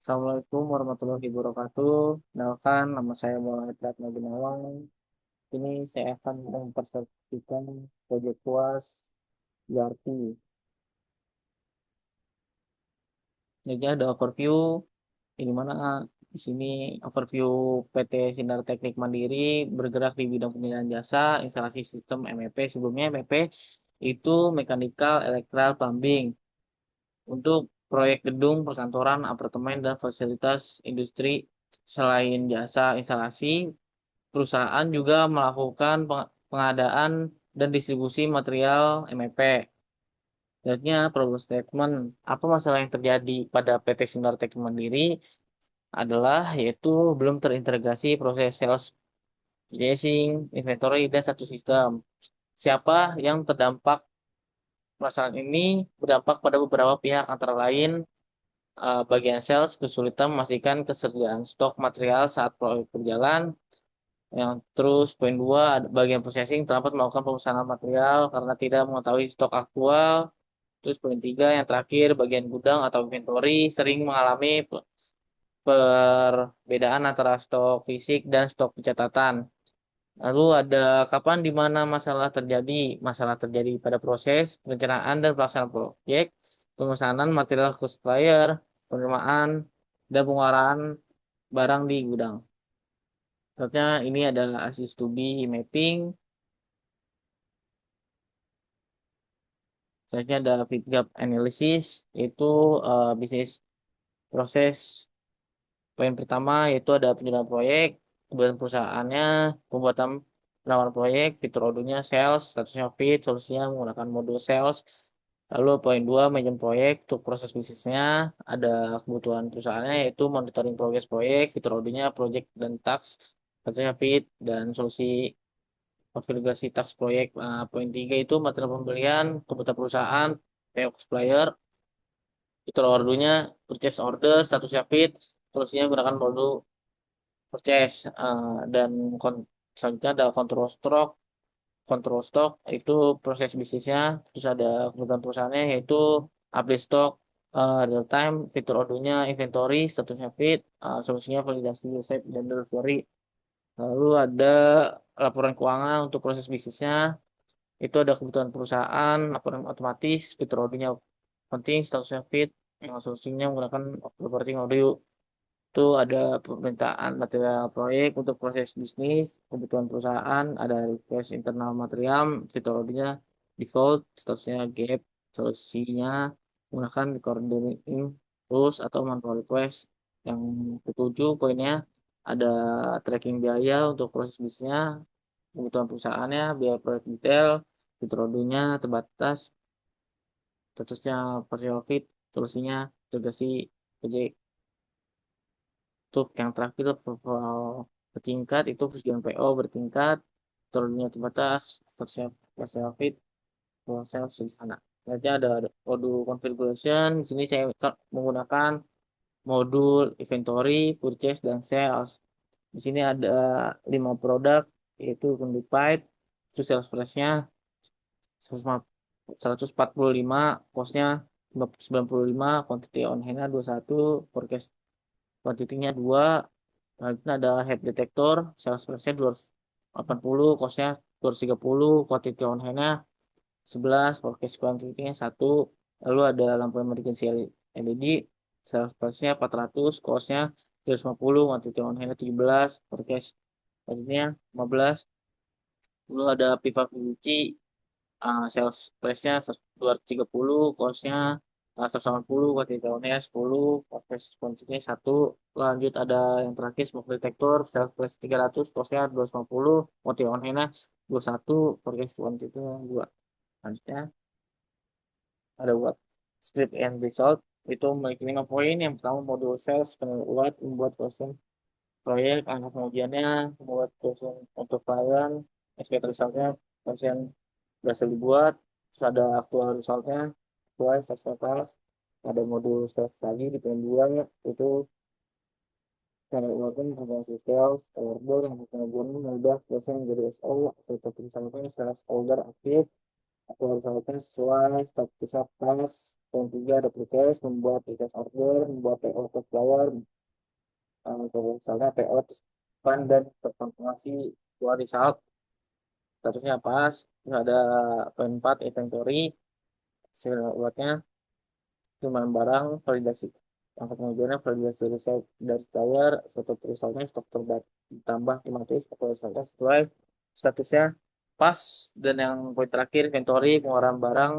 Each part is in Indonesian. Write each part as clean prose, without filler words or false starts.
Assalamualaikum warahmatullahi wabarakatuh. Kenalkan, nama saya Muhammad Ratna Gunawan. Ini saya akan mempresentasikan proyek UAS ERP. Jadi ada overview, ini mana di sini overview PT Sinar Teknik Mandiri bergerak di bidang penilaian jasa, instalasi sistem MEP. Sebelumnya MEP itu mechanical, electrical, plumbing untuk proyek gedung, perkantoran, apartemen, dan fasilitas industri. Selain jasa instalasi, perusahaan juga melakukan pengadaan dan distribusi material MEP. Selanjutnya, problem statement. Apa masalah yang terjadi pada PT Sinar Teknik Mandiri adalah yaitu belum terintegrasi proses sales purchasing, inventory, dan satu sistem. Siapa yang terdampak? Masalah ini berdampak pada beberapa pihak antara lain bagian sales kesulitan memastikan ketersediaan stok material saat proyek berjalan. Yang terus poin 2, bagian processing terlambat melakukan pemesanan material karena tidak mengetahui stok aktual. Terus poin 3 yang terakhir, bagian gudang atau inventory sering mengalami perbedaan antara stok fisik dan stok pencatatan. Lalu ada kapan di mana masalah terjadi? Masalah terjadi pada proses perencanaan dan pelaksanaan proyek, pemesanan material ke supplier, penerimaan, dan pengeluaran barang di gudang. Contohnya ini ada assist to be mapping. Selanjutnya ada fit gap analysis, yaitu bisnis proses. Poin pertama yaitu ada penjualan proyek, kebutuhan perusahaannya, pembuatan penawaran proyek, fitur audionya, sales, statusnya fit, solusinya menggunakan modul sales. Lalu poin 2 manajemen proyek, untuk proses bisnisnya, ada kebutuhan perusahaannya yaitu monitoring progres proyek, fitur audionya, project dan task, statusnya fit, dan solusi konfigurasi task proyek. Poin 3 itu material pembelian, kebutuhan perusahaan, PO supplier, fitur ordernya, purchase order, statusnya fit, solusinya menggunakan modul purchase. Dan selanjutnya ada control stock itu proses bisnisnya. Terus ada kebutuhan perusahaannya yaitu update stock, real time, fitur ordernya, inventory, statusnya fit, solusinya validasi resep dan delivery. Lalu ada laporan keuangan untuk proses bisnisnya. Itu ada kebutuhan perusahaan, laporan otomatis, fitur audionya penting, statusnya fit, solusinya menggunakan operating audio. Itu ada permintaan material proyek untuk proses bisnis, kebutuhan perusahaan, ada request internal material, fitur audionya default, statusnya gap, solusinya menggunakan coordinating tools atau manual request. Yang ketujuh poinnya ada tracking biaya untuk proses bisnisnya, kebutuhan perusahaannya, biaya proyek detail, fitur audionya terbatas, statusnya partial fit, solusinya integrasi proyek. Untuk yang terakhir profil bertingkat itu persetujuan PO bertingkat, turunnya terbatas, tersiap fit, self sederhana. Nanti ada modul configuration. Di sini saya menggunakan modul inventory, purchase, dan sales. Di sini ada 5 produk yaitu Pipe, itu sales price-nya 145, cost-nya 95, quantity on hand-nya 21, forecast quantity-nya 2. Selanjutnya ada head detector, sales price-nya 280, cost-nya 230, quantity on hand-nya 11, forecast quantity-nya 1. Lalu ada lampu emergency LED, sales price-nya 400, cost-nya 350, quantity on hand-nya 17, forecast quantity-nya 15. Lalu ada pivot kunci, sales price-nya 230, cost-nya 180, quantity on-nya 10, forecast quantity-nya 1. Lanjut ada yang terakhir smoke detector, sales price 300, cost-nya 250, quantity on-nya 21, forecast quantity-nya 2. Selanjutnya ada buat script and result, itu memiliki 5 poin. Yang pertama modul sales, penilaian membuat question proyek, angka pengujiannya, membuat question untuk klien, expected resultnya, question berhasil dibuat. Terus ada aktual resultnya, aktual sales total. Ada modul sales lagi di poin 2 itu cara uangkan informasi sales, order, yang pengajuan mudah, selesai menjadi SO, seperti misalnya sales order aktif, aktual resultnya sesuai, status pas, Poin tiga ada proses, membuat request order, membuat PO ke supplier, kalau misalnya PO tersimpan dan terkonfirmasi dua result, statusnya pas. Terus ada poin 4 inventory, hasil buatnya cuma barang validasi. Yang kemudiannya validasi result dari supplier, suatu resultnya stok terbaik ditambah otomatis atau resultnya sesuai statusnya pas. Dan yang poin terakhir inventory pengeluaran barang,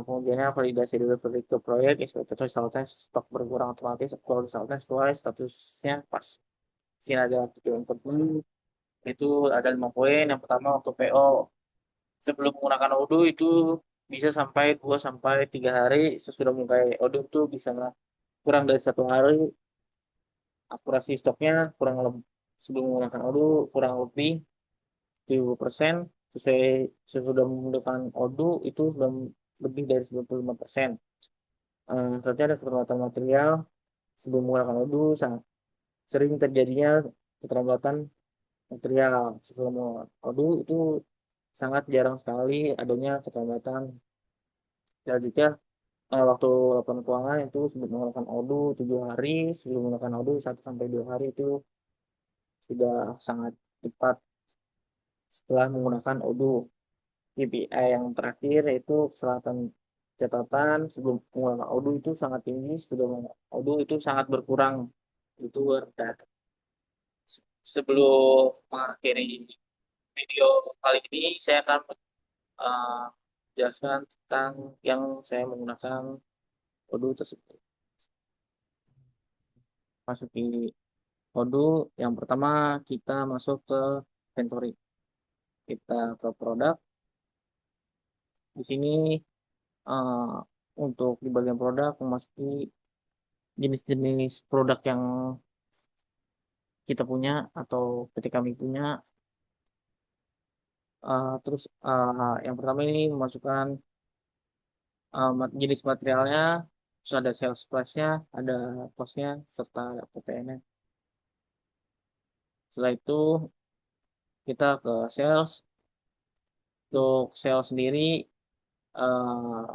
kemudiannya validasi delivery ke proyek, expected resultnya stok berkurang otomatis atau resultnya sesuai statusnya pas. Sini ada tujuan penting, itu ada 5 poin. Yang pertama untuk PO sebelum menggunakan Odoo itu bisa sampai 2 sampai 3 hari. Sesudah mulai Odoo itu bisa kurang dari 1 hari. Akurasi stoknya kurang lebih sebelum menggunakan Odoo kurang lebih 70%. Sesuai sesudah menggunakan Odoo itu sudah lebih dari 95%. Selanjutnya ada keterlambatan material sebelum menggunakan Odoo. Sangat sering terjadinya keterlambatan material sebelum menggunakan Odoo itu sangat jarang sekali adanya keterlambatan. Selanjutnya waktu laporan keuangan itu sebelum menggunakan Odoo 7 hari, sebelum menggunakan Odoo 1 sampai 2 hari itu sudah sangat cepat setelah menggunakan Odoo. KPI yang terakhir yaitu keselatan catatan sebelum menggunakan Odoo itu sangat tinggi, sudah menggunakan Odoo itu sangat berkurang. Itu data. Sebelum mengakhiri video kali ini, saya akan eh, jelaskan tentang yang saya menggunakan Odoo tersebut. Masuki Odoo, yang pertama kita masuk ke inventory. Kita ke produk. Di sini eh, untuk di bagian produk memasuki jenis-jenis produk yang kita punya atau ketika kami punya. Terus yang pertama ini memasukkan jenis materialnya, terus ada sales price-nya, ada cost-nya, serta PPN-nya. Setelah itu kita ke sales. Untuk sales sendiri, eh,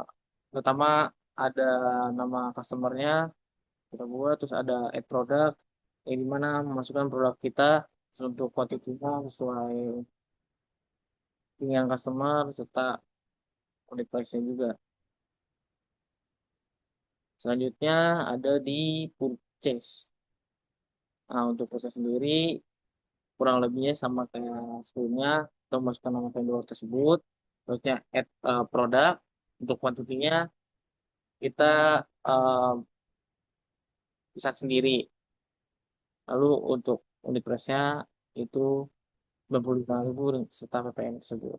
pertama ada nama customernya kita buat, terus ada add product, yang dimana memasukkan produk kita terus untuk kuantitinya sesuai keinginan customer serta unit price-nya juga. Selanjutnya ada di purchase. Nah, untuk proses sendiri kurang lebihnya sama kayak sebelumnya, kita memasukkan nama vendor tersebut, terusnya add produk. Untuk kuantitinya kita eh, bisa sendiri. Lalu untuk unit price-nya itu 95.000 serta PPN tersebut.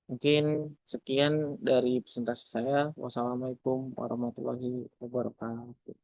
Mungkin sekian dari presentasi saya. Wassalamualaikum warahmatullahi wabarakatuh.